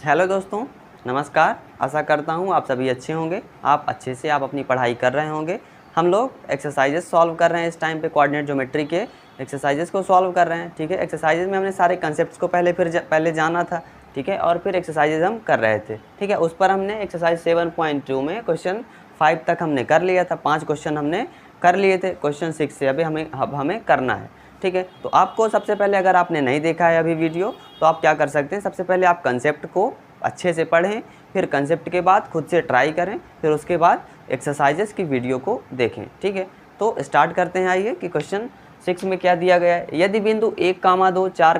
Hello दोस्तों, नमस्कार। आशा करता हूँ आप सभी अच्छे होंगे। आप अच्छे से अपनी पढ़ाई कर रहे होंगे। हम लोग एक्सरसाइजेस सॉल्व कर रहे हैं। इस टाइम पे कोऑर्डिनेट ज्योमेट्री के एक्सरसाइजेस को सॉल्व कर रहे हैं। ठीक है, एक्सरसाइजेस में हमने सारे कंसेप्ट्स को पहले जाना था। ठीक है, और फिर एक्सरसाइजेज हम कर रहे थे। ठीक है, उस पर हमने एक्सरसाइज 7.2 में क्वेश्चन 5 तक हमने कर लिया था। 5 क्वेश्चन हमने कर लिए थे। क्वेश्चन 6 से अब हमें करना है। ठीक है, तो आपको सबसे पहले, अगर आपने नहीं देखा है अभी वीडियो, तो आप क्या कर सकते हैं, सबसे पहले आप कंसेप्ट को अच्छे से पढ़ें, फिर कंसेप्ट के बाद खुद से ट्राई करें, फिर उसके बाद एक्सरसाइजेस की वीडियो को देखें। ठीक है, तो स्टार्ट करते हैं। आइए कि क्वेश्चन 6 में क्या दिया गया है। यदि बिंदु 1, 2, 4,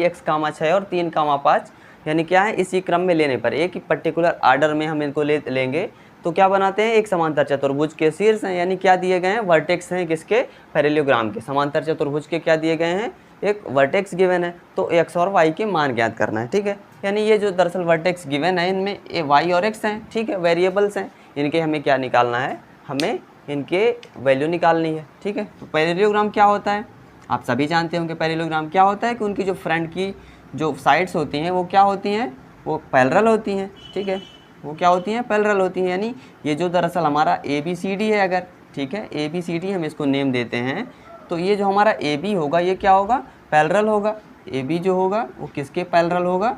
x, 6 और 3, 5 यानी क्या है, इसी क्रम में लेने पर एक ही पर्टिकुलर आर्डर में हम इनको लेंगे तो क्या बनाते हैं, एक समांतर चतुर्भुज के शीर्ष हैं। यानी क्या दिए गए हैं, वर्टेक्स हैं किसके, पैरेललोग्राम के। समांतर चतुर्भुज के क्या दिए गए हैं, एक वर्टेक्स गिवन है, तो x और y के मान ज्ञात करना है। ठीक है, यानी ये जो दरअसल वर्टेक्स गिवन है, इनमें y और x हैं। ठीक है, वेरिएबल्स हैं, इनके हमें क्या निकालना है, हमें इनके वैल्यू निकालनी है। ठीक है, तो पैरेललोग्राम क्या होता है, आप सभी जानते होंगे। पैरेललोग्राम क्या होता है कि उनकी जो फ्रंट की जो साइड्स होती हैं वो क्या होती हैं, वो पैरेलल होती हैं। ठीक है, वो क्या होती हैं, पैरेलल होती हैं। यानी ये जो दरअसल हमारा ABCD है, अगर ठीक है ABCD हम इसको नेम देते हैं, तो ये जो हमारा AB होगा ये क्या होगा, पैरेलल होगा। AB जो होगा वो किसके पैरेलल होगा,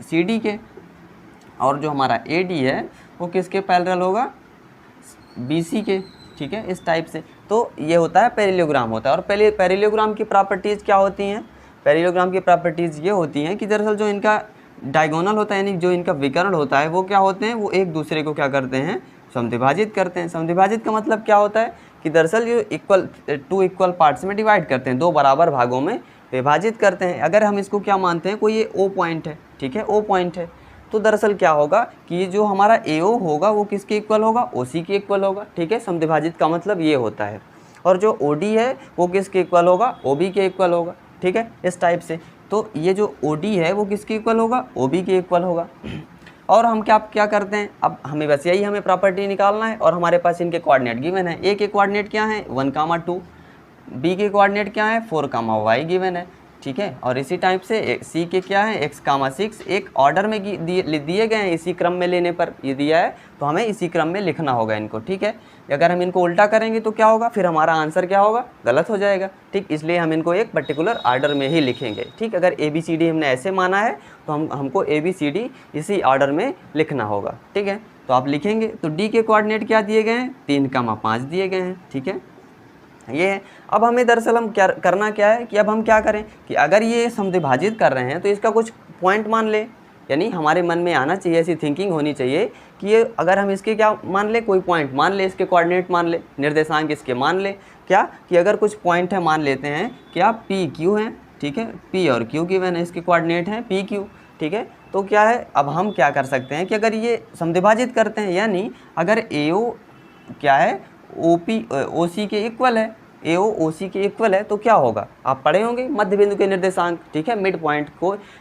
CD के। और जो हमारा AD है वो किसके पैरेलल होगा, BC के। ठीक है, इस टाइप से। तो ये होता है पैरेललोग्राम होता है। और पैरेललोग्राम की प्रॉपर्टीज़ क्या होती हैं, पैरेललोग्राम की प्रॉपर्टीज़ ये होती हैं कि दरअसल जो इनका डायगोनल होता है, यानी जो इनका विकर्ण होता है, वो क्या होते हैं, वो एक दूसरे को क्या करते हैं, समद्विभाजित करते हैं। समद्विभाजित का मतलब क्या होता है कि दरअसल ये टू इक्वल पार्ट्स में डिवाइड करते हैं, दो बराबर भागों में विभाजित करते हैं। अगर हम इसको क्या मानते हैं, कोई ये O पॉइंट है, ठीक है, O पॉइंट है, तो दरअसल क्या होगा कि ये जो हमारा AO होगा वो किसके इक्वल होगा, OC के इक्वल होगा। ठीक है, समद्विभाजित का मतलब ये होता है। और जो OD है वो किसके इक्वल होगा, OB के इक्वल होगा। ठीक है, इस टाइप से। तो ये जो OD है वो किसके इक्वल होगा, OB के इक्वल होगा। और हम क्या करते हैं, अब हमें बस यही हमें प्रॉपर्टी निकालना है। और हमारे पास इनके कोऑर्डिनेट गिवन है। A के कोऑर्डिनेट क्या है, 1, 2, B के कोऑर्डिनेट क्या है, 4, y गिवन है। ठीक है, और इसी टाइप से C के क्या है, x, 6 एक ऑर्डर में दिए गए हैं, इसी क्रम में लेने पर ये दिया है, तो हमें इसी क्रम में लिखना होगा इनको। ठीक है, अगर हम इनको उल्टा करेंगे तो क्या होगा, फिर हमारा आंसर क्या होगा, गलत हो जाएगा। ठीक, इसलिए हम इनको एक पर्टिकुलर आर्डर में ही लिखेंगे। ठीक, अगर ABCD हमने ऐसे माना है तो हमको ABCD इसी आर्डर में लिखना होगा। ठीक है, तो आप लिखेंगे। तो D के कोऑर्डिनेट क्या दिए गए हैं, 3, 5 दिए गए हैं। ठीक है, ये है। अब हमें दरअसल हम करना क्या है कि अब हम क्या करें कि अगर ये समद्विभाजित कर रहे हैं तो इसका कुछ पॉइंट मान ले। यानी हमारे मन में आना चाहिए, ऐसी थिंकिंग होनी चाहिए कि ये अगर हम इसके क्या मान ले, कोई पॉइंट मान ले, इसके कोऑर्डिनेट मान ले, निर्देशांक इसके मान ले। क्या कि अगर कुछ पॉइंट है, मान लेते हैं क्या PQ हैं। ठीक है, P और Q गिवन है, इसके कोऑर्डिनेट हैं PQ। ठीक है, तो क्या है, अब हम क्या कर सकते हैं कि अगर ये समद्विभाजित करते हैं, यानी अगर AO क्या है, OC के इक्वल है, AO OC के इक्वल है, तो क्या होगा, आप पढ़े होंगे मध्य बिंदु के निर्देशांक। ठीक है, मिड पॉइंट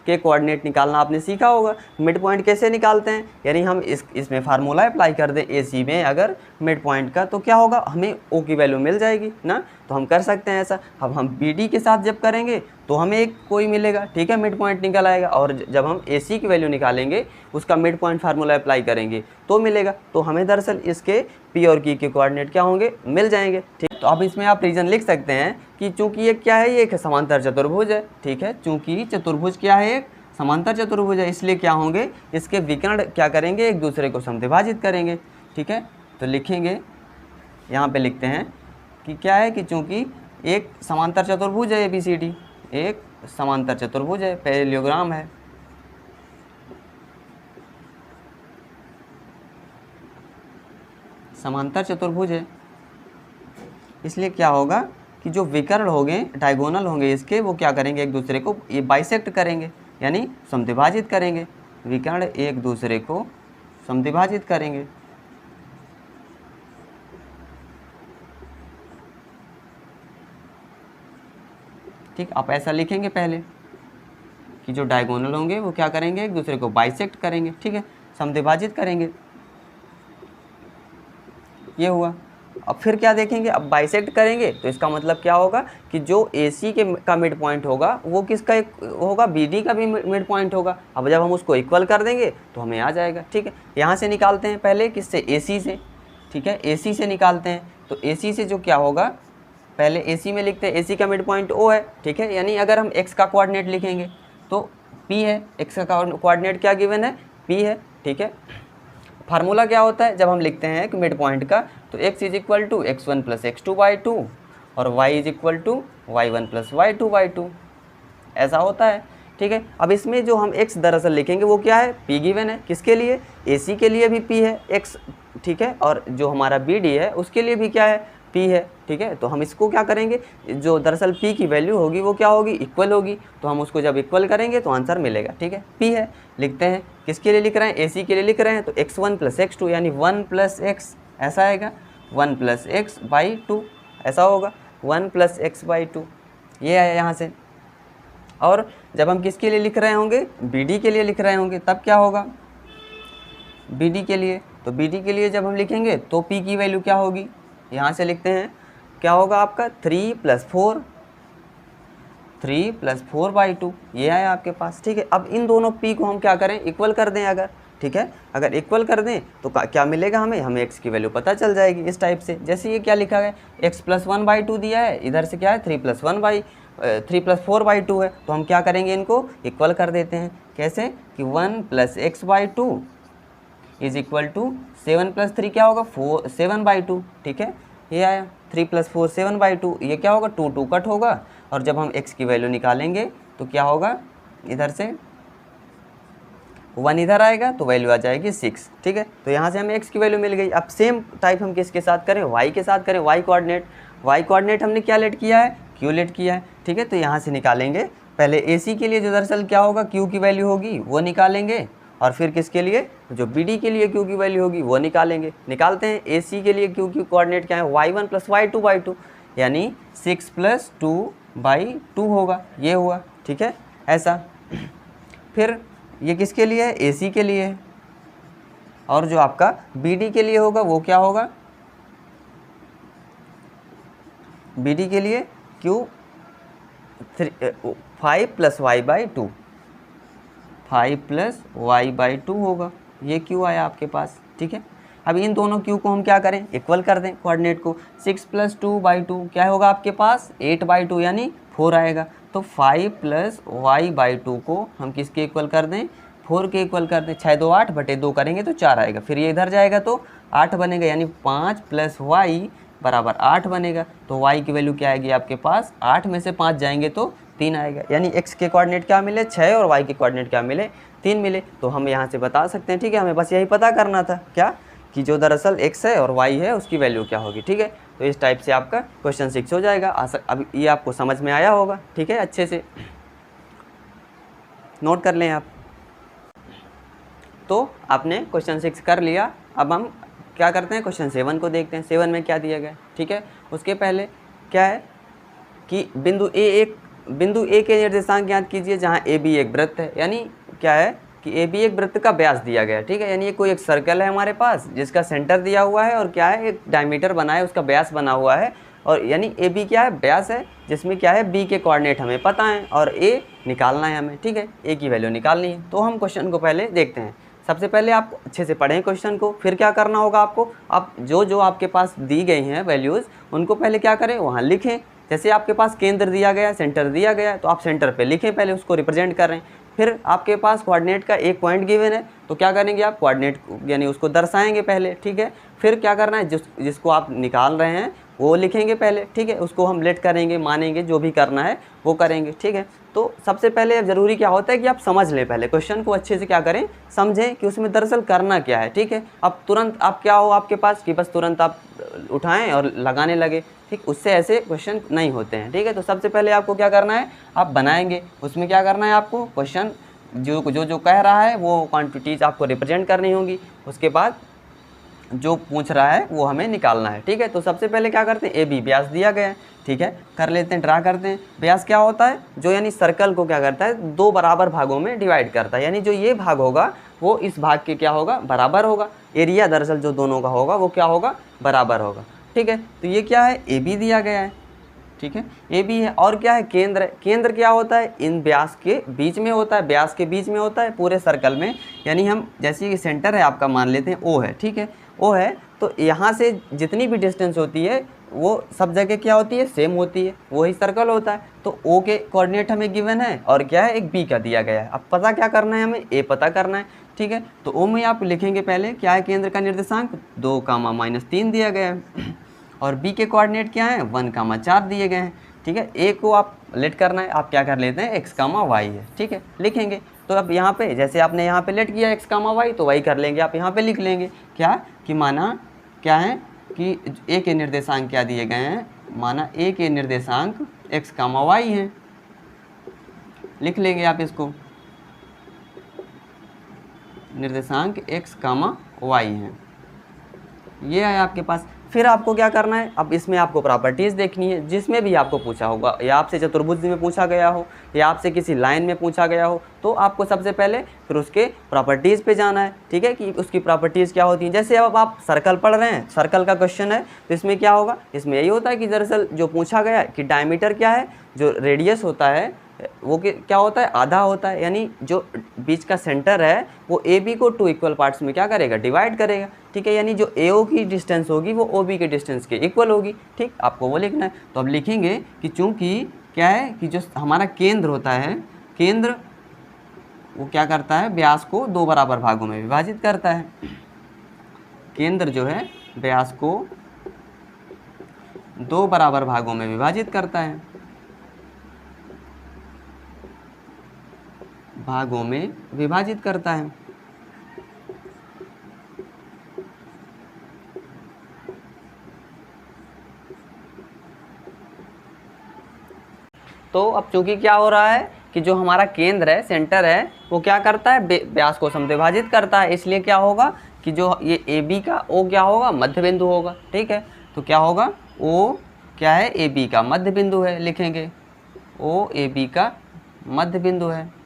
के कोऑर्डिनेट निकालना आपने सीखा होगा। मिड पॉइंट कैसे निकालते हैं, यानी हम इसमें फार्मूला अप्लाई कर दें AC में अगर मिड पॉइंट का, तो क्या होगा, हमें O की वैल्यू मिल जाएगी ना। तो हम कर सकते हैं ऐसा। अब हम BD के साथ जब करेंगे तो हमें एक कोई मिलेगा। ठीक है, मिड पॉइंट निकल आएगा। और जब हम AC की वैल्यू निकालेंगे, उसका मिड पॉइंट फार्मूला अप्लाई करेंगे तो मिलेगा। तो हमें दरअसल इसके P और Q के कोऑर्डिनेट क्या होंगे, मिल जाएंगे। ठीक, तो अब इसमें आप रीजन लिख सकते हैं कि चूंकि ये क्या है, ये एक समांतर चतुर्भुज है। ठीक है, चूंकि चतुर्भुज क्या है, एक समांतर चतुर्भुज है, इसलिए क्या होंगे, इसके विकर्ण क्या करेंगे, एक दूसरे को समद्विभाजित करेंगे। ठीक है, तो लिखेंगे, यहाँ पे लिखते हैं कि क्या है कि चूंकि एक समांतर चतुर्भुज है ABCD, एक समांतर चतुर्भुज है, पैरेललोग्राम है। समांतर चतुर्भुज है, इसलिए क्या होगा कि जो विकर्ण होंगे, डायगोनल होंगे इसके, वो क्या करेंगे, एक दूसरे को ये बाइसेक्ट करेंगे, यानी समद्विभाजित करेंगे। विकर्ण एक दूसरे को समद्विभाजित करेंगे। ठीक, आप ऐसा लिखेंगे पहले कि जो डायगोनल होंगे वो क्या करेंगे, एक दूसरे को बाइसेक्ट करेंगे। ठीक है, समद्विभाजित करेंगे, ये हुआ। अब फिर क्या देखेंगे, अब बाइसेक्ट करेंगे तो इसका मतलब क्या होगा कि जो AC का मिड पॉइंट होगा वो किसका एक होगा, BD का भी मिड पॉइंट होगा। अब जब हम उसको इक्वल कर देंगे तो हमें आ जाएगा। ठीक है, यहाँ से निकालते हैं पहले, किससे, AC से। ठीक है, AC से निकालते हैं। तो AC से जो क्या होगा, पहले AC में लिखते हैं, AC का मिड पॉइंट O है। ठीक है, यानी अगर हम x का कोऑर्डिनेट लिखेंगे तो P है, x का कोऑर्डिनेट क्या गिवन है, P है। ठीक है, फार्मूला क्या होता है जब हम लिखते हैं कि मिड पॉइंट का, तो x is equal to x1 plus x2/2 और y is equal to y1 plus y2/2, ऐसा होता है। ठीक है, अब इसमें जो हम x दरअसल लिखेंगे वो क्या है, p गिवन है। किसके लिए, AC के लिए भी p है x। ठीक है, और जो हमारा BD है उसके लिए भी क्या है, p है। ठीक है, तो हम इसको क्या करेंगे, जो दरअसल p की वैल्यू होगी वो क्या होगी, इक्वल होगी। तो हम उसको जब इक्वल करेंगे तो आंसर मिलेगा। ठीक है, p है, लिखते हैं। किसके लिए लिख रहे हैं, AC के लिए लिख रहे हैं, तो x1 प्लस x2 यानी 1 प्लस x, ऐसा आएगा, 1 प्लस x/2 ऐसा होगा, 1 प्लस x/2 ये आया यहाँ से। और जब हम किसके लिए लिख रहे होंगे, BD के लिए लिख रहे होंगे, तब क्या होगा, BD के लिए, तो BD के लिए जब हम लिखेंगे तो P की वैल्यू क्या होगी, यहाँ से लिखते हैं, क्या होगा आपका 3 प्लस 4/2 ये आया आपके पास। ठीक है, अब इन दोनों P को हम क्या करें, इक्वल कर दें अगर। ठीक है, अगर इक्वल कर दें तो क्या मिलेगा हमें x की वैल्यू पता चल जाएगी इस टाइप से। जैसे ये क्या लिखा है, x प्लस 1/2 दिया है, इधर से क्या है 3 प्लस 4/2 है, तो हम क्या करेंगे, इनको इक्वल कर देते हैं। कैसे कि 1 plus x/2 is equal to 7 plus 3 क्या होगा, 7/2। ठीक है, ये आया 3 प्लस 4 7/2, ये क्या होगा, 2 कट होगा। और जब हम x की वैल्यू निकालेंगे तो क्या होगा, इधर से 1 इधर आएगा तो वैल्यू आ जाएगी 6। ठीक है, तो यहाँ से हमें x की वैल्यू मिल गई। अब सेम टाइप हम किसके साथ करें, y के साथ करें। y कोऑर्डिनेट हमने क्या लेट किया है, q लेट किया है। ठीक है, तो यहाँ से निकालेंगे, पहले AC के लिए जो दरअसल क्या होगा, q की वैल्यू होगी वो निकालेंगे, और फिर किसके लिए, जो BD के लिए q की वैल्यू होगी वो निकालेंगे। निकालते हैं, AC के लिए q की कोऑर्डिनेट क्या है, y1 प्लस y2/2 यानी 6 प्लस 2/2 होगा, ये हुआ। ठीक है, ऐसा। फिर ये किसके लिए है, AC के लिए है, और जो आपका BD के लिए होगा वो क्या होगा, BD के लिए q 5 प्लस y/2 होगा, ये q आया आपके पास। ठीक है, अब इन दोनों q को हम क्या करें, इक्वल कर दें कोऑर्डिनेट को। 6 प्लस 2/2 क्या होगा आपके पास, 8/2 यानी 4 आएगा। तो 5 प्लस y/2 को हम किसके इक्वल कर दें, 4 के इक्वल कर दें। 6 2 8 बटे 2 करेंगे तो 4 आएगा, फिर ये इधर जाएगा तो 8 बनेगा, यानी 5 प्लस y बराबर 8 बनेगा। तो y की वैल्यू क्या आएगी आपके पास, 8 में से 5 जाएंगे तो 3 आएगा, यानी x के कोऑर्डिनेट क्या मिले 6 और y के कोऑर्डिनेट क्या मिले 3 मिले। तो हम यहाँ से बता सकते हैं। ठीक है, हमें बस यही पता करना था क्या, कि जो दरअसल x है और y है उसकी वैल्यू क्या होगी। ठीक है, तो इस टाइप से आपका क्वेश्चन 6 हो जाएगा। अब ये आपको समझ में आया होगा। ठीक है, अच्छे से नोट कर लें आप। तो आपने क्वेश्चन 6 कर लिया। अब हम क्या करते हैं, क्वेश्चन 7 को देखते हैं। 7 में क्या दिया गया। ठीक है, उसके पहले क्या है कि बिंदु ए के निर्देशांक ज्ञात कीजिए जहाँ AB एक वृत्त है, यानी क्या है कि AB एक वृत्त का व्यास दिया गया है। ठीक है, यानी ये कोई एक सर्कल है हमारे पास जिसका सेंटर दिया हुआ है और क्या है एक डायमीटर बना है, उसका व्यास बना हुआ है, और यानी AB क्या है, व्यास है, जिसमें क्या है B के कोऑर्डिनेट हमें पता है और A निकालना है हमें। ठीक है, A की वैल्यू निकालनी है। तो हम क्वेश्चन को पहले देखते हैं। सबसे पहले आप अच्छे से पढ़ें क्वेश्चन को, फिर क्या करना होगा आपको, आप जो आपके पास दी गई हैं वैल्यूज़ उनको पहले क्या करें, वहाँ लिखें। जैसे आपके पास केंद्र दिया गया, सेंटर दिया गया, तो आप सेंटर पे लिखें, पहले उसको रिप्रेजेंट करें। फिर आपके पास कोऑर्डिनेट का एक पॉइंट गिवन है, तो क्या करेंगे आप, कोऑर्डिनेट यानी उसको दर्शाएंगे पहले। ठीक है, फिर क्या करना है, जिसको आप निकाल रहे हैं वो लिखेंगे पहले। ठीक है, उसको हम लेट करेंगे, मानेंगे, जो भी करना है वो करेंगे। ठीक है, तो सबसे पहले ज़रूरी क्या होता है कि आप समझ लें, पहले क्वेश्चन को अच्छे से क्या करें, समझें कि उसमें दरअसल करना क्या है। ठीक है, अब तुरंत आप क्या हो आपके पास कि बस तुरंत आप उठाएं और लगाने लगे। ठीक, उससे ऐसे क्वेश्चन नहीं होते हैं। ठीक है, तो सबसे पहले आपको क्या करना है, आप बनाएंगे, उसमें क्या करना है आपको, क्वेश्चन जो कह रहा है वो क्वांटिटीज़ आपको रिप्रेजेंट करनी होंगी, उसके बाद जो पूछ रहा है वो हमें निकालना है। ठीक है, तो सबसे पहले क्या करते हैं, AB व्यास दिया गया है। ठीक है, कर लेते हैं, ड्रा करते हैं। व्यास क्या होता है, जो यानी सर्कल को क्या करता है, 2 बराबर भागों में डिवाइड करता है, यानी जो ये भाग होगा वो इस भाग के क्या होगा, बराबर होगा। एरिया दरअसल जो दोनों का होगा वो क्या होगा, बराबर होगा। ठीक है। तो ये क्या है, ए बी दिया गया है, ठीक है, ए बी है। और क्या है, केंद्र है। केंद्र क्या होता है, इन व्यास के बीच में होता है, व्यास के बीच में होता है पूरे सर्कल में। यानी हम जैसे कि सेंटर है आपका, मान लेते हैं ओ है, ठीक है, ओ है, तो यहाँ से जितनी भी डिस्टेंस होती है वो सब जगह क्या होती है, सेम होती है, वही सर्कल होता है। तो ओ के कोऑर्डिनेट हमें गिवन है और क्या है, एक बी का दिया गया है। अब पता क्या करना है, हमें ए पता करना है, ठीक है। तो ओ में आप लिखेंगे पहले क्या है, केंद्र का निर्देशांक 2, -3 दिया गया है और बी के कोऑर्डिनेट क्या है, 1, 4 दिए गए हैं, ठीक है। ए को आप लेट करना है, आप क्या कर लेते हैं, x, y है, ठीक है, लिखेंगे। तो अब यहाँ पे जैसे आपने यहाँ पे लेट किया x, y, तो वही कर लेंगे आप यहाँ पे लिख लेंगे क्या, कि माना क्या है कि ए के निर्देशांक क्या दिए गए हैं, माना ए के निर्देशांक x, y हैं, लिख लेंगे आप इसको, निर्देशांक x, y हैं, ये है आपके पास। फिर आपको क्या करना है, अब इसमें आपको प्रॉपर्टीज़ देखनी है, जिसमें भी आपको पूछा होगा, या आपसे चतुर्भुज में पूछा गया हो या आपसे किसी लाइन में पूछा गया हो, तो आपको सबसे पहले फिर उसके प्रॉपर्टीज़ पे जाना है, ठीक है, कि उसकी प्रॉपर्टीज़ क्या होती हैं। जैसे अब आप सर्कल पढ़ रहे हैं, सर्कल का क्वेश्चन है, तो इसमें क्या होगा, इसमें यही होता है कि दरअसल जो पूछा गया है कि डायमीटर क्या है, जो रेडियस होता है वो क्या होता है, आधा होता है। यानी जो बीच का सेंटर है वो ए बी को 2 इक्वल पार्ट्स में क्या करेगा, डिवाइड करेगा, ठीक है। यानी जो ए ओ की डिस्टेंस होगी वो ओ बी के डिस्टेंस के इक्वल होगी, ठीक, आपको वो लिखना है। तो अब लिखेंगे कि चूंकि क्या है कि जो हमारा केंद्र होता है, केंद्र वो क्या करता है, व्यास को 2 बराबर भागों में विभाजित करता है। केंद्र जो है व्यास को 2 बराबर भागों में विभाजित करता है, भागों में विभाजित करता है। तो अब चूंकि क्या हो रहा है कि जो हमारा केंद्र है, सेंटर है, वो क्या करता है, व्यास को समद्विभाजित करता है, इसलिए क्या होगा कि जो ये ए बी का ओ क्या होगा, मध्य बिंदु होगा, ठीक है। तो क्या होगा, ओ क्या है, ए बी का मध्य बिंदु है, लिखेंगे ओ ए बी का मध्य बिंदु है।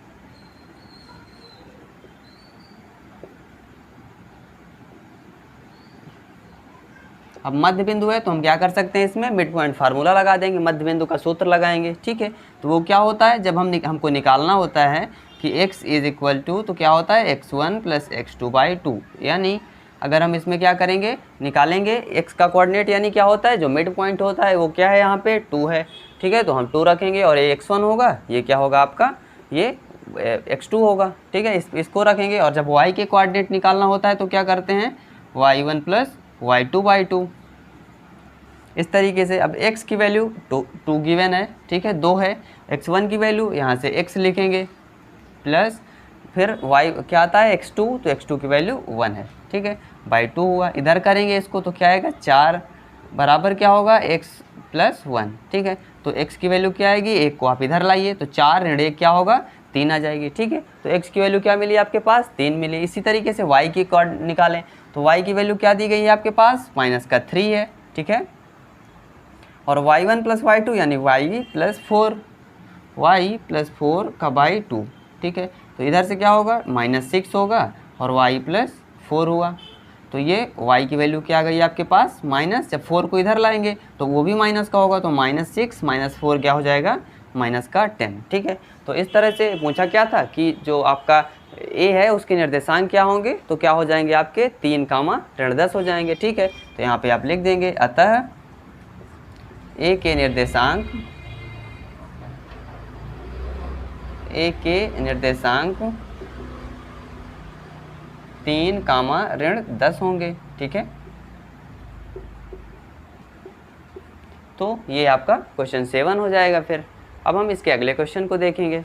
अब मध्य बिंदु है तो हम क्या कर सकते हैं, इसमें मिड पॉइंट फार्मूला लगा देंगे, मध्य बिंदु का सूत्र लगाएंगे, ठीक है। तो वो क्या होता है, जब हमको निकालना होता है कि x इज इक्वल टू, तो क्या होता है x1 + x2/2। यानी अगर हम इसमें क्या करेंगे, निकालेंगे x का कोऑर्डिनेट, यानी क्या होता है, जो मिड पॉइंट होता है वो क्या है, यहाँ पे 2 है, ठीक है। तो हम 2 रखेंगे और ये x1 होगा, ये क्या होगा आपका, ये x2 होगा, ठीक है, इसको रखेंगे। और जब y के कोऑर्डिनेट निकालना होता है तो क्या करते हैं, y1 + y2/2, इस तरीके से। अब x की वैल्यू 2 गिवन है, ठीक है, 2 है, x1 की वैल्यू यहाँ से x लिखेंगे, प्लस फिर y क्या आता है, x2, तो x2 की वैल्यू 1 है, ठीक है, /2 हुआ। इधर करेंगे इसको तो क्या आएगा, 4 बराबर क्या होगा, x + 1, ठीक है। तो x की वैल्यू क्या आएगी, 1 को आप इधर लाइए तो 4 ऋण 1 क्या होगा, 3 आ जाएगी, ठीक है। तो x की वैल्यू क्या मिली आपके पास, 3 मिली। इसी तरीके से y की कॉर्ड निकालें तो y की वैल्यू क्या दी गई है आपके पास, -3 है, ठीक है। और y1 + y2 यानी y + 4 का /2, ठीक है। तो इधर से क्या होगा, -6 होगा और y + 4 हुआ। तो ये y की वैल्यू क्या आ गई आपके पास, माइनस, जब 4 को इधर लाएंगे तो वो भी माइनस का होगा, तो -6 - 4 क्या हो जाएगा, -10, ठीक है। तो इस तरह से पूछा क्या था कि जो आपका ए है उसके निर्देशांक क्या होंगे, तो क्या हो जाएंगे आपके 3, -10 हो जाएंगे, ठीक है। तो यहाँ पे आप लिख देंगे, अतः ए के निर्देशांक 3, -10 होंगे, ठीक है। तो ये आपका क्वेश्चन 7 हो जाएगा। फिर अब हम इसके अगले क्वेश्चन को देखेंगे।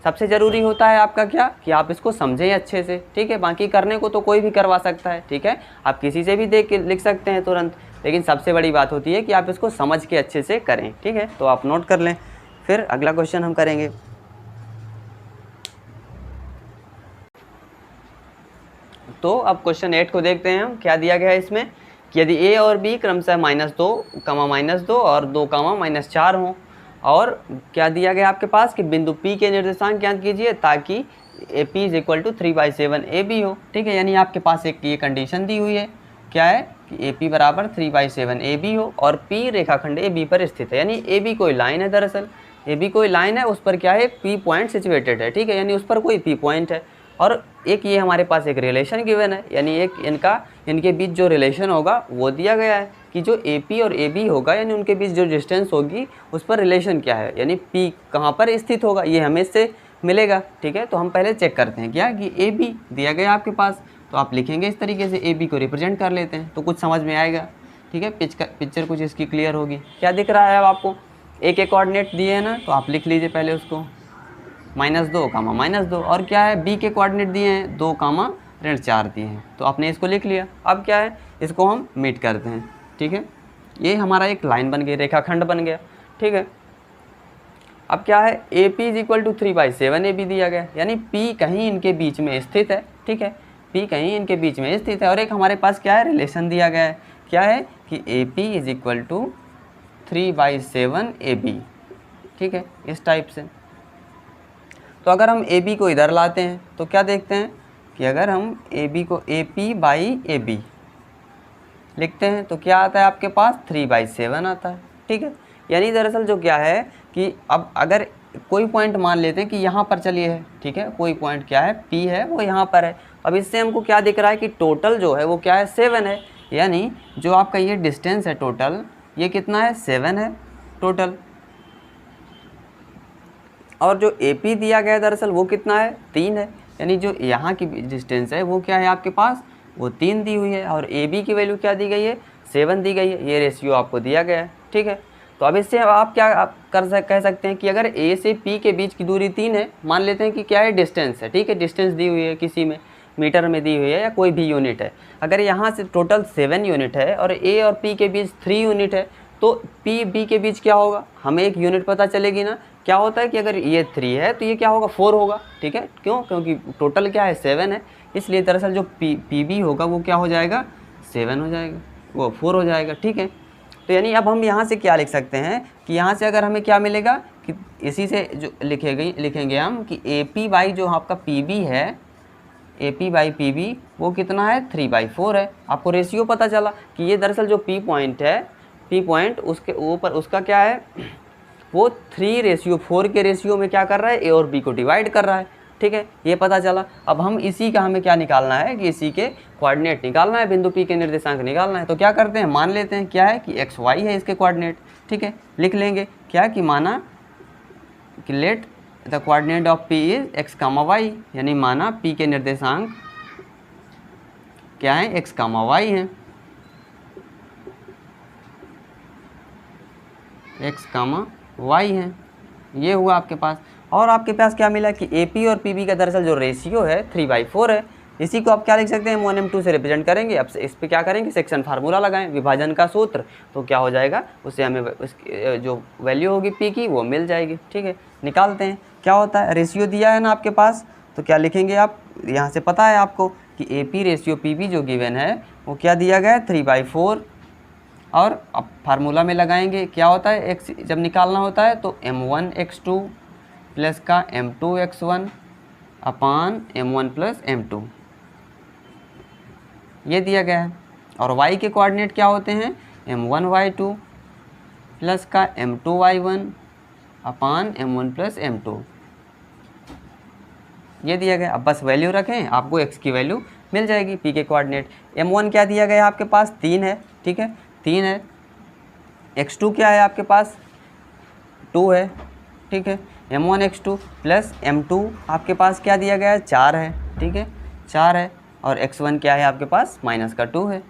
सबसे ज़रूरी होता है आपका क्या, कि आप इसको समझें अच्छे से, ठीक है। बाकी करने को तो कोई भी करवा सकता है, ठीक है, आप किसी से भी देख के लिख सकते हैं तुरंत, लेकिन सबसे बड़ी बात होती है कि आप इसको समझ के अच्छे से करें, ठीक है। तो आप नोट कर लें। फिर अगला क्वेश्चन हम करेंगे। तो अब क्वेश्चन 8 को देखते हैं हम, क्या दिया गया है इसमें, कि यदि ए और बी क्रमशः -2, -2 और 2, -4 हों, और क्या दिया गया आपके पास कि बिंदु P के निर्देशांक ज्ञात कीजिए ताकि AP = 3/7 AB हो, ठीक है। यानी आपके पास एक ये कंडीशन दी हुई है, क्या है कि ए पी बराबर 3/7 ए बी हो और पी रेखाखंड ए बी पर स्थित है, यानी ए बी कोई लाइन है, दरअसल ए बी कोई लाइन है, उस पर क्या है पी पॉइंट सिचुएटेड है, ठीक है, यानी उस पर कोई पी पॉइंट है। और एक ये हमारे पास एक रिलेशन गिवन है, यानी एक इनके बीच जो रिलेशन होगा वो दिया गया है कि जो ए पी और ए बी होगा, यानी उनके बीच जो डिस्टेंस होगी उस पर रिलेशन क्या है, यानी पी कहाँ पर स्थित होगा, ये हमें इससे मिलेगा, ठीक है। तो हम पहले चेक करते हैं क्या कि ए बी दिया गया आपके पास, तो आप लिखेंगे इस तरीके से, ए बी को रिप्रेजेंट कर लेते हैं तो कुछ समझ में आएगा, ठीक है। पिक्चर कुछ इसकी क्लियर होगी। क्या दिख रहा है अब आपको, ए के कोऑर्डिनेट दिए हैं ना, तो आप लिख लीजिए पहले उसको, -2, -2, और क्या है बी के कोऑर्डिनेट दिए हैं 2, -4 दिए हैं, तो आपने इसको लिख लिया। अब क्या है, इसको हम मीट करते हैं, ठीक है। ये हमारा एक लाइन बन गई, रेखाखंड बन गया, ठीक है। अब क्या है, A P is equal to 3/7 A B दिया गया, यानी पी कहीं इनके बीच में स्थित है, ठीक है, पी कहीं इनके बीच में स्थित है। और एक हमारे पास क्या है, रिलेशन दिया गया है, क्या है कि A P is equal to 3/7 A B, ठीक है, इस टाइप से। तो अगर हम ए बी को इधर लाते हैं तो क्या देखते हैं कि अगर हम ए बी को A P by A B लिखते हैं तो क्या आता है आपके पास, 3/7 आता है, ठीक है। यानी दरअसल जो क्या है कि अब अगर कोई पॉइंट मान लेते हैं कि यहाँ पर चलिए है, ठीक है, कोई पॉइंट क्या है पी है वो यहाँ पर है। अब इससे हमको क्या दिख रहा है कि टोटल जो है वो क्या है 7 है, यानी जो आपका ये डिस्टेंस है टोटल, ये कितना है 7 है टोटल। और जो ए पी दिया गया है दरअसल वो कितना है 3 है, यानी जो यहाँ की डिस्टेंस है वो क्या है आपके पास, वो 3 दी हुई है। और ए बी की वैल्यू क्या दी गई है, 7 दी गई है, ये रेशियो आपको दिया गया है, ठीक है। तो अब इससे आप क्या कह सकते हैं कि अगर ए से पी के बीच की दूरी 3 है, मान लेते हैं कि क्या है डिस्टेंस है, ठीक है, डिस्टेंस दी हुई है किसी में मीटर में दी हुई है या कोई भी यूनिट है। अगर यहाँ से टोटल 7 यूनिट है और ए और पी के बीच 3 यूनिट है, तो पी बी के बीच क्या होगा, हमें एक यूनिट पता चलेगी ना। क्या होता है कि अगर ये 3 है तो ये क्या होगा 4 होगा, ठीक है, क्यों, क्योंकि टोटल क्या है 7 है, इसलिए दरअसल जो पी बी होगा वो क्या हो जाएगा 7 हो जाएगा, वो 4 हो जाएगा, ठीक है। तो यानी अब हम यहाँ से क्या लिख सकते हैं कि यहाँ से अगर हमें क्या मिलेगा कि इसी से जो लिखेंगे हम कि ए पी बाई जो आपका पी बी है, A P by P B वो कितना है 3/4 है। आपको रेशियो पता चला कि ये दरअसल जो पी पॉइंट है, पी पॉइंट उसके ऊपर उसका क्या है, वो 3:4 के रेशियो में क्या कर रहा है, ए और बी को डिवाइड कर रहा है, ठीक है, ये पता चला। अब हम इसी का हमें क्या निकालना है कि इसी के कोऑर्डिनेट निकालना है, बिंदु पी के निर्देशांक निकालना है। तो क्या करते हैं, मान लेते हैं क्या है कि एक्स वाई है इसके कोऑर्डिनेट, ठीक है, लिख लेंगे क्या कि माना कि let the coordinate of P is x, y, यानी माना पी के निर्देशांक क्या है x, y हैं, x, y हैं, ये हुआ आपके पास। और आपके पास क्या मिला कि ए पी और पी बी का दरअसल जो रेशियो है 3/4 है। इसी को आप क्या लिख सकते हैं, M1 M2 से रिप्रेजेंट करेंगे। अब इस पे क्या करेंगे, सेक्शन फार्मूला लगाएं, विभाजन का सूत्र, तो क्या हो जाएगा, उससे हमें जो वैल्यू होगी पी की वो मिल जाएगी, ठीक है। निकालते हैं क्या होता है, रेशियो दिया है ना आपके पास, तो क्या लिखेंगे आप, यहाँ से पता है आपको कि A P ratio P B जो गिवन है वो क्या दिया गया है 3/4। और अब फार्मूला में लगाएंगे क्या होता है, एक्स जब निकालना होता है तो M1 x2 प्लस का M2 x1 अपान M1 प्लस M2 ये दिया गया है। और y के कोऑर्डिनेट क्या होते हैं, M1 y2 प्लस का M2 y1 अपान M1 प्लस M2 ये दिया गया। अब बस वैल्यू रखें, आपको x की वैल्यू मिल जाएगी। p के कोऑर्डिनेट M1 क्या दिया गया है आपके पास 3 है, ठीक है, 3 है। x2 क्या है आपके पास 2 है, ठीक है। M1 x2 प्लस M2 आपके पास क्या दिया गया है 4 है, ठीक है, 4 है। और x1 क्या है आपके पास -2 है,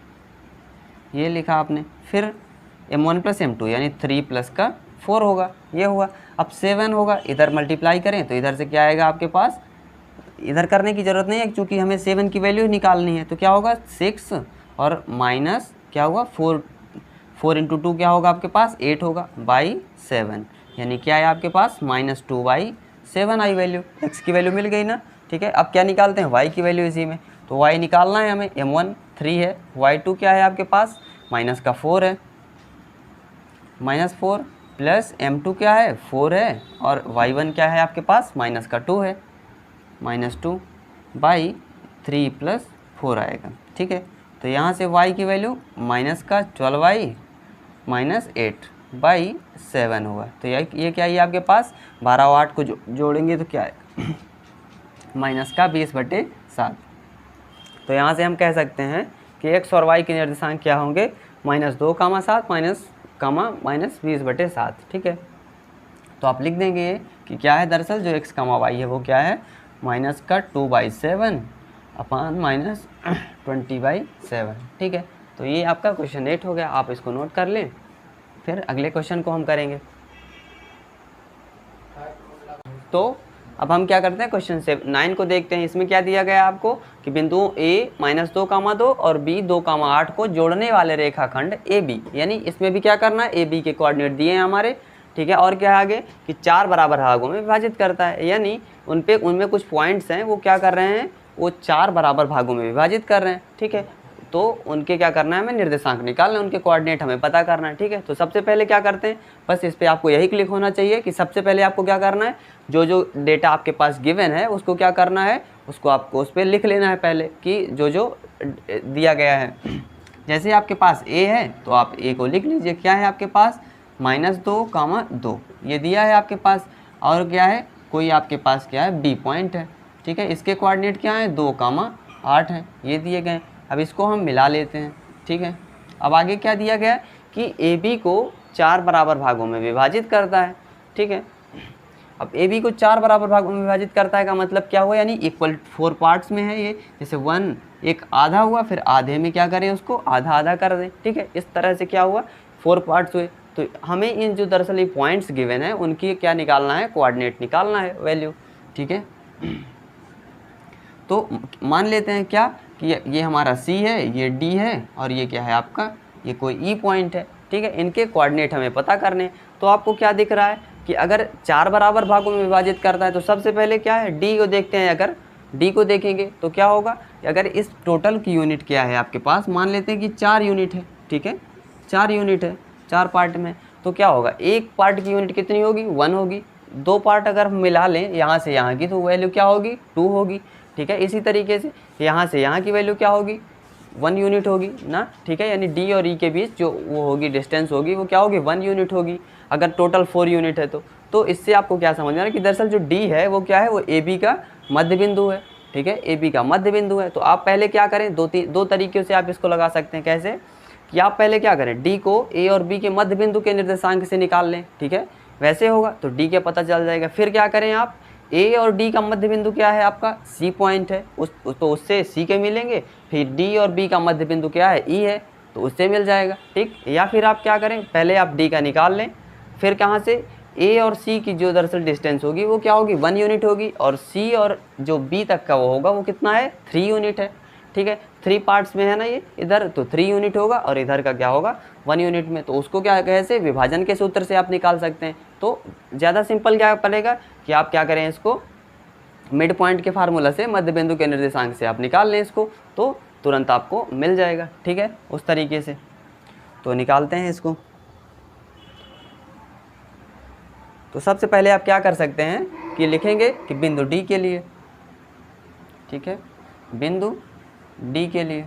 ये लिखा आपने। फिर M1 प्लस M2 यानी 3 प्लस का 4 होगा, ये हुआ। अब 7 होगा, इधर मल्टीप्लाई करें तो इधर से क्या आएगा आपके पास, इधर करने की ज़रूरत नहीं है क्योंकि हमें 7 की वैल्यू निकालनी है। तो क्या होगा 6 और माइनस क्या होगा 4 × 2 क्या होगा आपके पास 8 होगा बाई 7, यानी क्या है आपके पास -2/7 आई वैल्यू। x की वैल्यू मिल गई ना, ठीक है। अब क्या निकालते हैं y की वैल्यू इसी में, तो y निकालना है हमें। M1 3 है, y2 क्या है आपके पास -4 है, -4 प्लस M2 क्या है 4 है, और y1 क्या है आपके पास -2 है, -2/3 + 4 आएगा, ठीक है। तो यहाँ से y की वैल्यू माइनस का 12y माइनस 8/7 होगा। तो ये क्या है आपके पास 12 और 8 को जोड़ेंगे तो क्या है माइनस का 20/7। तो यहाँ से हम कह सकते हैं कि x और y के निर्देशांक क्या होंगे -2, 7 माइनस 20/7। ठीक है, तो आप लिख देंगे कि क्या है दरअसल जो x, y है वो क्या है माइनस का 2/7 अपान माइनस 20/7। ठीक है, तो ये आपका क्वेश्चन 8 हो गया, आप इसको नोट कर लें। फिर अगले क्वेश्चन को हम करेंगे। तो अब हम क्या करते हैं क्वेश्चन 9 को देखते हैं। इसमें क्या दिया गया आपको कि बिंदुओं a -2, 2 और b 2, 8 को जोड़ने वाले रेखाखंड AB, यानी इसमें भी क्या करना है AB के कोऑर्डिनेट दिए हैं हमारे। ठीक है, और क्या है आगे कि 4 बराबर भागों में विभाजित करता है, यानी उनमें कुछ पॉइंट्स हैं वो क्या कर रहे हैं वो 4 बराबर भागों में विभाजित कर रहे हैं। ठीक है, तो उनके क्या करना है हमें निर्देशांक निकालना है, उनके कोऑर्डिनेट हमें पता करना है। ठीक है, तो सबसे पहले क्या करते हैं, बस इस पे आपको यही क्लिक होना चाहिए कि सबसे पहले आपको क्या करना है जो डेटा आपके पास गिवन है उसको क्या करना है, उसको आपको उस पर लिख लेना है पहले कि जो दिया गया है। जैसे आपके पास a है तो आप a को लिख लीजिए, क्या है आपके पास -2, 2 ये दिया है आपके पास, और क्या है कोई आपके पास क्या है b पॉइंट है। ठीक है, इसके कोऑर्डिनेट क्या है 2, 8 है, ये दिए गए। अब इसको हम मिला लेते हैं। ठीक है, अब आगे क्या दिया गया कि AB को 4 बराबर भागों में विभाजित करता है। ठीक है, अब AB को 4 बराबर भागों में विभाजित करता है का मतलब क्या हुआ, यानी इक्वल 4 पार्ट्स में है ये, जैसे 1 एक आधा हुआ, फिर आधे में क्या करें उसको आधा आधा कर दें। ठीक है, इस तरह से क्या हुआ 4 पार्ट्स हुए। तो हमें इन जो दरअसल ये पॉइंट्स गिवन है उनकी क्या निकालना है, कोऑर्डिनेट निकालना है, वैल्यू। ठीक है, तो मान लेते हैं क्या कि ये हमारा C है, ये D है, और ये क्या है आपका ये कोई E पॉइंट है। ठीक है, इनके कोऑर्डिनेट हमें पता करने। तो आपको क्या दिख रहा है कि अगर 4 बराबर भागों में विभाजित करता है तो सबसे पहले क्या है D को देखते हैं। अगर D को देखेंगे तो क्या होगा, अगर इस टोटल की यूनिट क्या है आपके पास, मान लेते हैं कि 4 यूनिट है। ठीक है, 4 यूनिट है 4 पार्ट में, तो क्या होगा एक पार्ट की यूनिट कितनी होगी 1 होगी। 2 पार्ट अगर हम मिला लें यहाँ से यहाँ की तो वैल्यू क्या होगी 2 होगी। ठीक है, इसी तरीके से यहाँ से यहाँ की वैल्यू क्या होगी 1 यूनिट होगी ना। ठीक है, यानी D और E के बीच जो वो होगी डिस्टेंस होगी वो क्या होगी 1 यूनिट होगी, अगर टोटल 4 यूनिट है तो इससे आपको क्या समझ में आ रहा है कि दरअसल जो D है वो क्या है वो AB का मध्य बिंदु है। ठीक है, AB का मध्य बिंदु है। तो आप पहले क्या करें, दो तरीक़ों से आप इसको लगा सकते हैं। कैसे कि आप पहले क्या करें D को A और B के मध्य बिंदु के निर्देशांक से निकाल लें। ठीक है, वैसे होगा तो D के पता चल जाएगा। फिर क्या करें आप A और D का मध्य बिंदु क्या है आपका C पॉइंट है, तो उससे C के मिलेंगे। फिर D और B का मध्य बिंदु क्या है E है, तो उससे मिल जाएगा। ठीक, या फिर आप क्या करें पहले आप D का निकाल लें, फिर कहाँ से A और C की जो दरअसल डिस्टेंस होगी वो क्या होगी 1 यूनिट होगी, और C और जो B तक का वो होगा वो कितना है 3 यूनिट है। ठीक है, 3 पार्ट्स में है ना ये, इधर तो 3 यूनिट होगा और इधर का क्या होगा 1 यूनिट में। तो उसको क्या कैसे विभाजन के सूत्र से आप निकाल सकते हैं। तो ज़्यादा सिंपल क्या पड़ेगा कि आप क्या करें इसको मिड पॉइंट के फार्मूला से मध्य बिंदु के निर्देशांक से आप निकाल लें इसको, तो तुरंत आपको मिल जाएगा। ठीक है, उस तरीके से तो निकालते हैं इसको। तो सबसे पहले आप क्या कर सकते हैं कि लिखेंगे कि बिंदु D के लिए, ठीक है, बिंदु D के लिए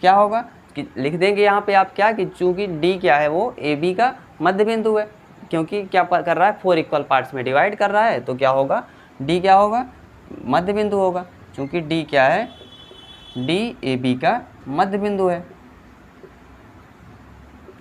क्या होगा कि लिख देंगे यहाँ पे आप क्या कि चूंकि D क्या है वो AB का मध्य बिंदु है, क्योंकि क्या कर रहा है 4 इक्वल पार्ट्स में डिवाइड कर रहा है, तो क्या होगा D क्या होगा मध्य बिंदु होगा। चूंकि D क्या है D AB का मध्य बिंदु है।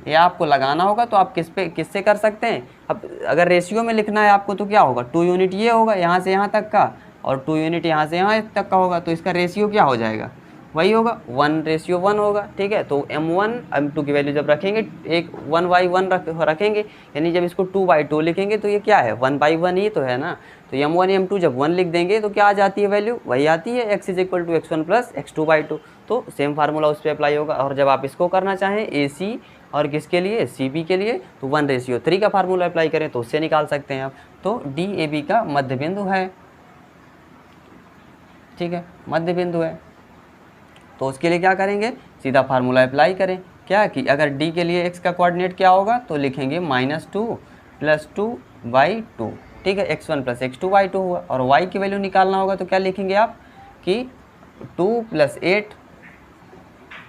ये आपको लगाना होगा, तो आप किससे कर सकते हैं। अब अगर रेशियो में लिखना है आपको तो क्या होगा 2 यूनिट ये होगा यहाँ से यहाँ तक का, और 2 यूनिट यहाँ से यहाँ तक का होगा, तो इसका रेशियो क्या हो जाएगा वही होगा 1:1 होगा। ठीक है, तो M1 M2 की वैल्यू जब रखेंगे एक 1/1 रखेंगे, यानी जब इसको 2/2 लिखेंगे तो ये क्या है 1/1 ही तो है ना। तो M1 M2 जब 1 लिख देंगे तो क्या आ जाती है वैल्यू वही आती है x = x1 + x2/2। तो सेम फार्मूला उस पर अप्लाई होगा। और जब आप इसको करना चाहें AC और किसके लिए CB के लिए, तो 1:3 का फार्मूला अप्लाई करें तो उससे निकाल सकते हैं आप। तो DAB का मध्य बिंदु है, ठीक है, मध्य बिंदु है। तो उसके लिए क्या करेंगे सीधा फार्मूला अप्लाई करें, क्या कि अगर D के लिए x का कोऑर्डिनेट क्या होगा तो लिखेंगे -2 + 2/2, ठीक है, x1 प्लस x2 y2 हुआ। और y की वैल्यू निकालना होगा तो क्या लिखेंगे आप कि 2 +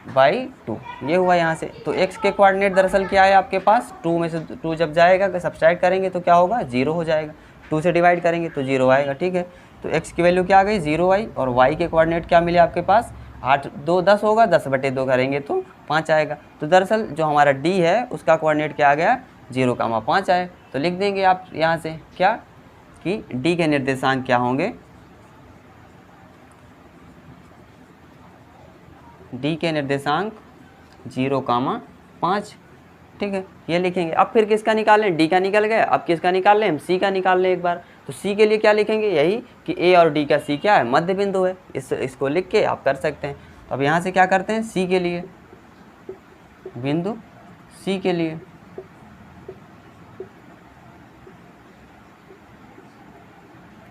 8/2 ये हुआ यहाँ से। तो x के कोऑर्डिनेट दरअसल क्या है आपके पास, 2 में से 2 जब जाएगा सब्सट्रैक्ट करेंगे तो क्या होगा, 0 हो जाएगा। 2 से डिवाइड करेंगे तो 0 आएगा, ठीक है। तो x की वैल्यू क्या आ गई, 0 आई। और y के कोऑर्डिनेट क्या मिले आपके पास, 8 2 10 होगा, 10/2 करेंगे तो 5 आएगा। तो दरअसल जो हमारा d है उसका कोऑर्डिनेट क्या आ गया, 0,5 आए। तो लिख देंगे आप यहाँ से क्या कि d के निर्देशांक क्या होंगे, d के निर्देशांक 0,5, ठीक है, ये लिखेंगे। अब फिर किसका निकालें, d का निकल गया, अब किसका निकाल लें, हम c का निकाल लें एक बार। तो c के लिए क्या लिखेंगे, यही कि a और d का c क्या है, मध्य बिंदु है। इसको लिख के आप कर सकते हैं। तो अब यहाँ से क्या करते हैं, c के लिए, बिंदु c के लिए,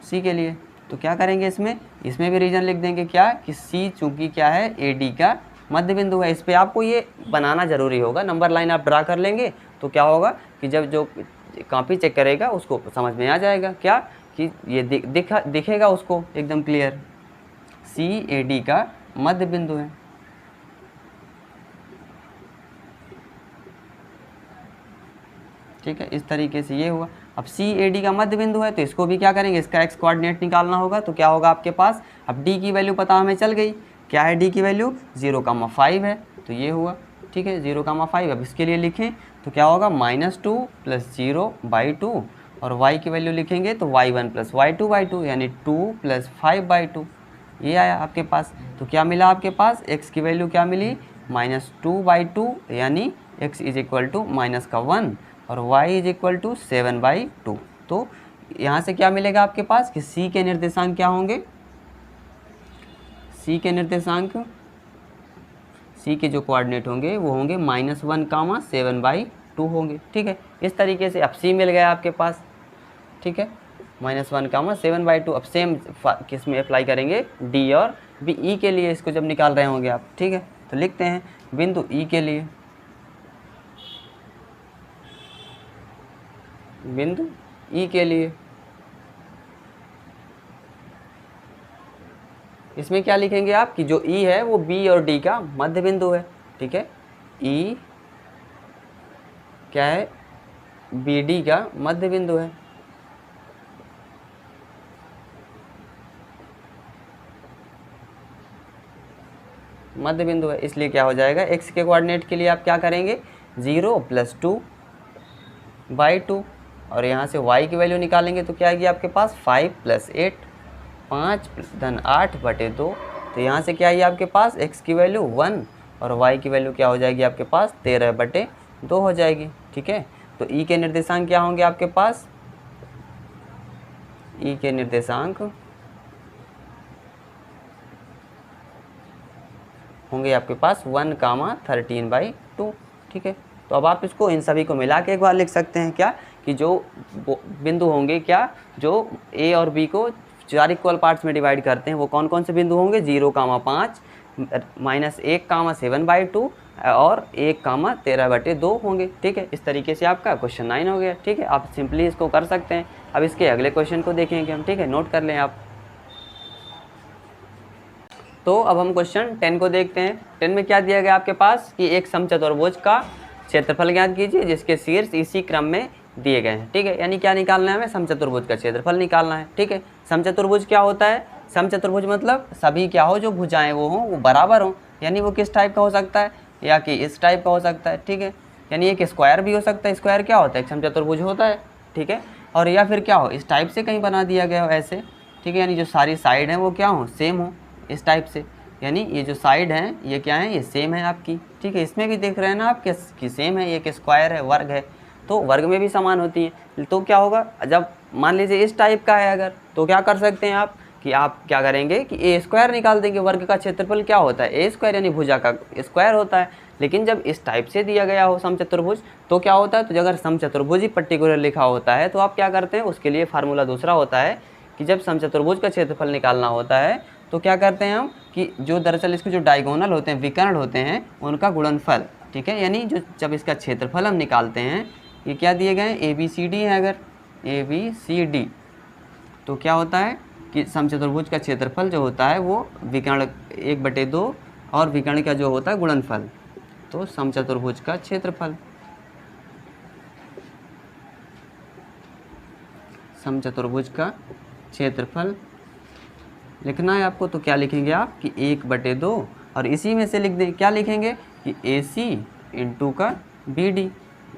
c के लिए तो क्या करेंगे, इसमें भी रीजन लिख देंगे क्या कि c चूंकि क्या है AD का मध्य बिंदु है। इस पे आपको ये बनाना जरूरी होगा, नंबर लाइन आप ड्रा कर लेंगे तो क्या होगा कि जब जो कॉपी चेक करेगा उसको समझ में आ जाएगा क्या कि ये दिखेगा उसको एकदम क्लियर, C AD का मध्य बिंदु है। ठीक है, इस तरीके से ये हुआ। अब C AD का मध्य बिंदु है तो इसको भी क्या करेंगे, इसका x कोऑर्डिनेट निकालना होगा। तो क्या होगा आपके पास, अब d की वैल्यू पता हमें चल गई, क्या है d की वैल्यू, 0,5 है। तो ये हुआ, ठीक है, 0,5। अब इसके लिए लिखें तो क्या होगा, -2 + 0/2 और y की वैल्यू लिखेंगे तो y1 + y2/2 यानी 2 + 5/2 ये आया आपके पास। तो क्या मिला आपके पास, x की वैल्यू क्या मिली, -2/2 यानी x = -1 और y = 7/2। तो यहाँ से क्या मिलेगा आपके पास कि c के निर्देशांक क्या होंगे, c के निर्देशांक, c के जो कोऑर्डिनेट होंगे वो होंगे -1, 7/2 होंगे। ठीक है, इस तरीके से अब c मिल गया आपके पास। ठीक है, -1, 7/2। अब सेम किस में अप्लाई करेंगे, d और b, e के लिए इसको जब निकाल रहे होंगे आप। ठीक है, तो लिखते हैं बिंदु e के लिए, बिंदु ई के लिए इसमें क्या लिखेंगे आप कि जो ई है वो बी और डी का मध्य बिंदु है। ठीक है, ई क्या है, बी डी का मध्य बिंदु है। मध्य बिंदु है, इसलिए क्या हो जाएगा, x के कोऑर्डिनेट के लिए आप क्या करेंगे, 0 + 2/2 और यहाँ से y की वैल्यू निकालेंगे तो क्या आएगी आपके पास, 5 + 8, 5 + 8/2। तो यहाँ से क्या आई आपके पास, x की वैल्यू 1 और y की वैल्यू क्या हो जाएगी आपके पास, 13/2 हो जाएगी। ठीक है, तो e के निर्देशांक क्या होंगे आपके पास, e के निर्देशांक होंगे आपके पास 1, 13/2। ठीक है, तो अब आप इसको इन सभी को मिला के एक बार लिख सकते हैं क्या कि जो बिंदु होंगे क्या, जो a और b को 4 इक्वल पार्ट्स में डिवाइड करते हैं वो कौन कौन से बिंदु होंगे, 0,5, -1, 7/2 और 1, 13/2 होंगे। ठीक है, इस तरीके से आपका क्वेश्चन 9 हो गया। ठीक है, आप सिंपली इसको कर सकते हैं। अब इसके अगले क्वेश्चन को देखेंगे हम। ठीक है, नोट कर लें आप। तो अब हम क्वेश्चन 10 को देखते हैं। 10 में क्या दिया गया आपके पास कि एक समचतुर्भुज का क्षेत्रफल ज्ञात कीजिए जिसके शीर्ष इसी क्रम में दिए गए हैं। ठीक है, यानी क्या निकालना है हमें, समचतुर्भुज का क्षेत्रफल निकालना है। ठीक है, समचतुर्भुज क्या होता है, समचतुर्भुज मतलब सभी क्या हो, जो भुजाएं वो हों वो बराबर हों। यानी वो किस टाइप का हो सकता है, या कि इस टाइप का हो सकता है। ठीक है, यानी एक स्क्वायर भी हो सकता है। स्क्वायर क्या होता है, एक समचतुर्भुज होता है। ठीक है, और या फिर क्या हो, इस टाइप से कहीं बना दिया गया हो ऐसे। ठीक है, यानी जो सारी साइड हैं वो क्या हो, सेम हो इस टाइप से। यानी ये जो साइड हैं ये क्या है, ये सेम है आपकी। ठीक है, इसमें भी देख रहे हैं ना आप कि सेम है, ये एक स्क्वायर है, वर्ग है, तो वर्ग में भी समान होती हैं। तो क्या होगा, जब मान लीजिए इस टाइप का है अगर, तो क्या कर सकते हैं आप कि आप क्या करेंगे कि ए स्क्वायर निकाल देंगे। वर्ग का क्षेत्रफल क्या होता है, ए स्क्वायर, यानी भुजा का स्क्वायर होता है। लेकिन जब इस टाइप से दिया गया हो समचतुर्भुज तो क्या होता है, तो अगर समचतुर्भुज ही पर्टिकुलर लिखा होता है तो आप क्या करते हैं, उसके लिए फार्मूला दूसरा होता है कि जब समचतुर्भुज का क्षेत्रफल निकालना होता है तो क्या करते हैं हम कि जो दरअसल इसके जो डायगोनल होते हैं, विकर्ण होते हैं, उनका गुणनफल। ठीक है, यानी जो जब इसका क्षेत्रफल हम निकालते हैं, ये क्या दिए गए हैं, ABCD है अगर, ABCD। तो क्या होता है कि समचतुर्भुज का क्षेत्रफल जो होता है वो विकर्ण 1/2 और विकर्ण का जो होता है गुणनफल। तो समचतुर्भुज का क्षेत्रफल, समचतुर्भुज का क्षेत्रफल लिखना है आपको। तो क्या लिखेंगे आप कि 1/2 और इसी में से लिख दें, क्या लिखेंगे कि AC इंटू का BD,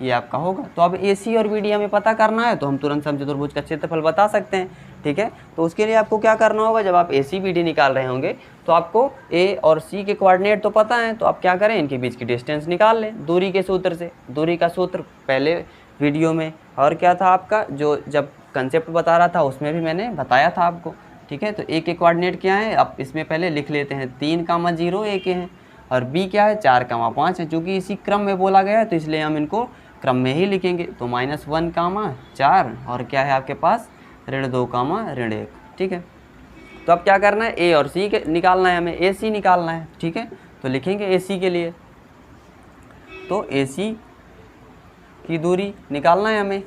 ये आपका होगा। तो अब AC और BD हमें पता करना है तो हम तुरंत समचतुर्भुज का क्षेत्रफल बता सकते हैं, ठीक है। तो उसके लिए आपको क्या करना होगा, जब आप AC BD निकाल रहे होंगे तो आपको A और C के कोऑर्डिनेट तो पता है, तो आप क्या करें, इनके बीच की डिस्टेंस निकाल लें दूरी के सूत्र से। दूरी का सूत्र पहले वीडियो में और क्या था आपका, जो जब कंसेप्ट बता रहा था उसमें भी मैंने बताया था आपको, ठीक है। तो A के कोऑर्डिनेट क्या है, अब इसमें पहले लिख लेते हैं 3,0 A के हैं, और B क्या है 4,5 है। चूँकि इसी क्रम में बोला गया है तो इसलिए हम इनको क्रम में ही लिखेंगे। तो -1,4 और क्या है आपके पास -2,1, ठीक है। तो अब क्या करना है, A और C के निकालना है हमें, AC निकालना है, ठीक है। तो लिखेंगे AC के लिए, तो AC की दूरी निकालना है हमें,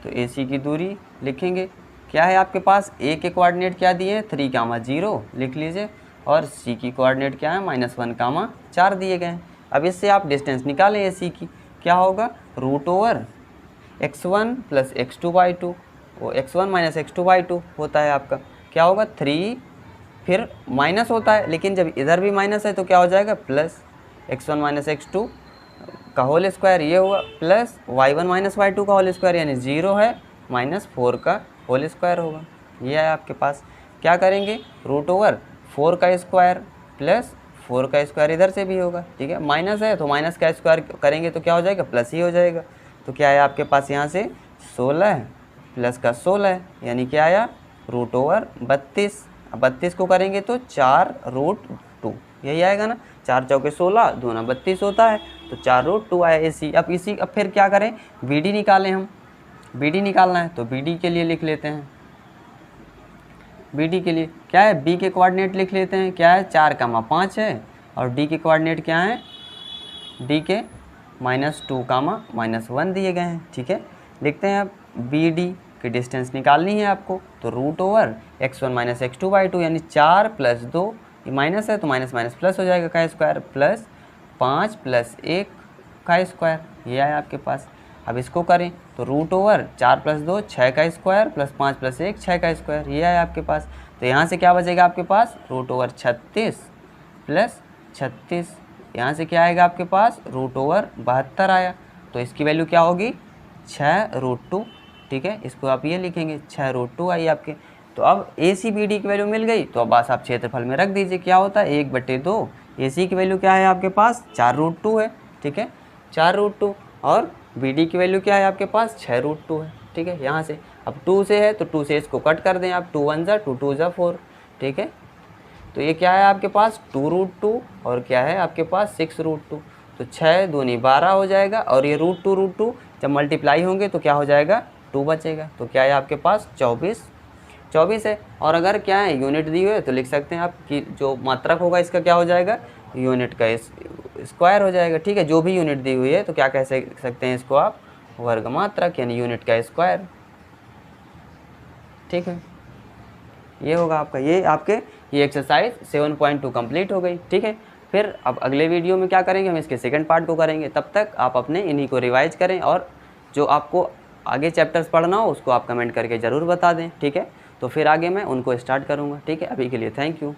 तो AC की दूरी लिखेंगे। क्या है आपके पास, A के कोऑर्डिनेट क्या दिए हैं 3,0 लिख लीजिए, और C की कोऑर्डिनेट क्या है -1,4 दिए गए हैं। अब इससे आप डिस्टेंस निकालें AC की, क्या होगा √x1 + x2/2, वो x1 - x2/2 होता है आपका, क्या होगा 3, फिर माइनस होता है, लेकिन जब इधर भी माइनस है तो क्या हो जाएगा प्लस x1 - x2 का होल स्क्वायर, ये हुआ प्लस y1 - y2 का होल स्क्वायर, यानी 0 है -4 का होल स्क्वायर होगा। ये है आपके पास। क्या करेंगे, √4 का स्क्वायर प्लस 4 का स्क्वायर इधर से भी होगा, ठीक है। माइनस है तो माइनस का स्क्वायर करेंगे तो क्या हो जाएगा, प्लस ही हो जाएगा। तो क्या है आपके पास यहाँ से 16 प्लस का 16, यानी क्या आया √32। अब 32 को करेंगे तो 4√2, यही आएगा ना, 4 चौके 16, 2 ना 32 होता है, तो 4√2 आया AC। अब इसी, अब फिर क्या करें, BD निकालें हम, BD निकालना है तो BD के लिए लिख लेते हैं। BD के लिए क्या है, B के कोऑर्डिनेट लिख लेते हैं, क्या है 4,5 है, और D के कोऑर्डिनेट क्या है, D के -2, -1 दिए गए हैं, ठीक है। लिखते हैं अब BD की डिस्टेंस निकालनी है आपको, तो √x1 - x2/2, यानी 4 + 2, ये माइनस है तो माइनस माइनस प्लस हो जाएगा का स्क्वायर, प्लस 5 + 1 का स्क्वायर, ये आया आपके पास। अब इसको करें तो √4 + 2 6 का स्क्वायर, प्लस 5 + 1 6 का स्क्वायर, ये आया आपके पास। तो यहाँ से क्या बचेगा आपके पास, √36 + 36, यहाँ से क्या आएगा आपके पास, √72 आया। तो इसकी वैल्यू क्या होगी 6√2, ठीक है। इसको आप ये लिखेंगे 6√2 आई आपके। तो अब AC BD की वैल्यू मिल गई, तो अब बस आप क्षेत्रफल में रख दीजिए, क्या होता है 1/2। AC की वैल्यू क्या है आपके पास 4√2 है, ठीक है, 4√2, और BD की वैल्यू क्या है आपके पास 6√2 है, ठीक है। यहाँ से अब 2 से है तो 2 से इसको कट कर दें आप, 2 1 = 2, 2 = 4, ठीक है। तो ये क्या है आपके पास 2√2, और क्या है आपके पास 6√2, तो 6 दूनी 12 हो जाएगा, और ये √2 जब मल्टीप्लाई होंगे तो क्या हो जाएगा 2 बचेगा। तो क्या है आपके पास 24 है। और अगर क्या है यूनिट दी हुई है तो लिख सकते हैं आप कि जो मात्रक होगा इसका क्या हो जाएगा, यूनिट का स्क्वायर हो जाएगा, ठीक है। जो भी यूनिट दी हुई है तो क्या कह सकते हैं इसको आप, वर्ग मात्रक, यानी यूनिट का स्क्वायर, ठीक है। ये होगा आपका, ये एक्सरसाइज 7.2 कंप्लीट हो गई, ठीक है। फिर अब अगले वीडियो में क्या करेंगे, हम इसके सेकंड पार्ट को करेंगे। तब तक आप अपने इन्हीं को रिवाइज करें, और जो आपको आगे चैप्टर्स पढ़ना हो उसको आप कमेंट करके ज़रूर बता दें, ठीक है। तो फिर आगे मैं उनको स्टार्ट करूँगा, ठीक है। अभी के लिए थैंक यू।